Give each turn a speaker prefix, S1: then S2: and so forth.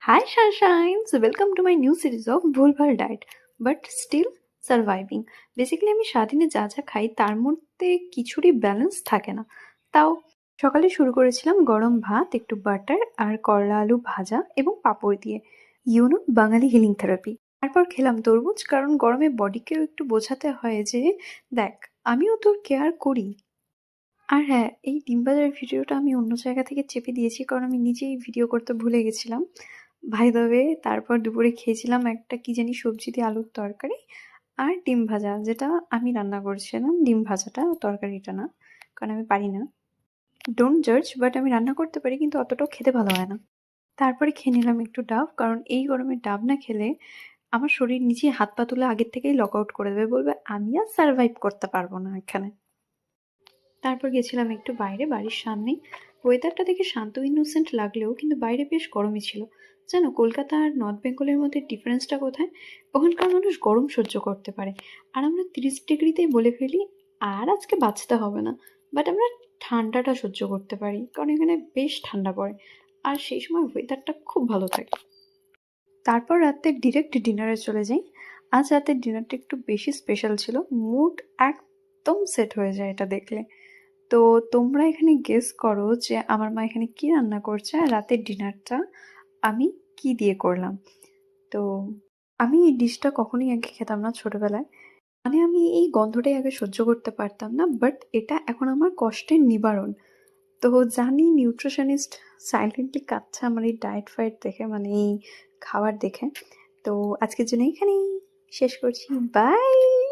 S1: Hi Sunshines, welcome to my new series of ভুলভাল diet but still surviving. Basically আমি সারাদিনে যা যা খাই তার মধ্যে কিছুরই ব্যালেন্স থাকে না। তাও সকালে শুরু করেছিলাম গরম ভাত, একটু বাটার আর করলা আলু ভাজা এবং পাঁপড় দিয়ে, বাঙালি হিলিং থেরাপি। তারপর খেলাম তরমুজ, কারণ গরমে বডিকেও একটু বোঝাতে হয় যে দেখ, আমিও তোর কেয়ার করি। আর হ্যাঁ, এই ডিম ভাজার ভিডিওটা আমি অন্য জায়গা থেকে চেপে দিয়েছি, কারণ আমি নিজেই ভিডিও করতে ভুলে গেছিলাম। বাই দ্য ওয়ে, তারপর দুপুরে খেয়েছিলাম একটা কি জানি সবজি দিয়ে আলুর তরকারি আর ডিম ভাজা, যেটা আমি রান্না করছিলাম। ডিম ভাজাটা, তরকারিটা না, কারণ আমি পারি না। ডোন্ট জাজ, বাট আমি রান্না করতে পারি, কিন্তু অতটাও খেতে ভালো হয় না। তারপরে খেয়ে নিলাম একটু ডাব, কারণ এই গরমে ডাব না খেলে আমার শরীর নিজেই হাত পা তুলে আগের থেকেই লক আউট করে দেবে, বলবে আমি আর সার্ভাইভ করতে পারবো না এখানে। তারপর গেছিলাম একটু বাইরে, বাড়ির সামনেই। ওয়েদারটা দেখে শান্ত ইনোসেন্ট লাগলেও কিন্তু বাইরে বেশ গরমই ছিল। জানো, কলকাতা আর নর্থ বেঙ্গলের মধ্যে ডিফারেন্সটা কোথায়? ওখানকার মানুষ গরম সহ্য করতে পারে, আর আমরা 30 ডিগ্রিতেই বলে ফেলি আর আজকে বাঁচতে হবে না। বাট আমরা ঠান্ডাটা সহ্য করতে পারি, কারণ এখানে বেশ ঠান্ডা পড়ে আর সেই সময় ওয়েদারটা খুব ভালো থাকে। তারপর রাতে ডিরেক্ট ডিনারে চলে যাই। আজ রাতের ডিনারটা একটু বেশি স্পেশাল ছিল, মুড একদম সেট হয়ে যায় এটা দেখলে। তো তোমরা এখানে গেস করো যে আমার মা এখানে কি রান্না করছে আর রাতের ডিনারটা আমি কি দিয়ে করলাম। তো আমি এই ডিশটা কখনোই আগে খেতাম না ছোটবেলায়, মানে আমি এই গন্ধটাই আগে সহ্য করতে পারতাম না, বাট এটা এখন আমার কষ্টের নিবারণ। তো জানি নিউট্রিশনিস্ট সাইলেন্টলি কাঁদছে আমার এই ডায়েট ফায়েট দেখে, মানে এই খাবার দেখে। তো আজকের জন্য এখানেই শেষ করছি, বাই।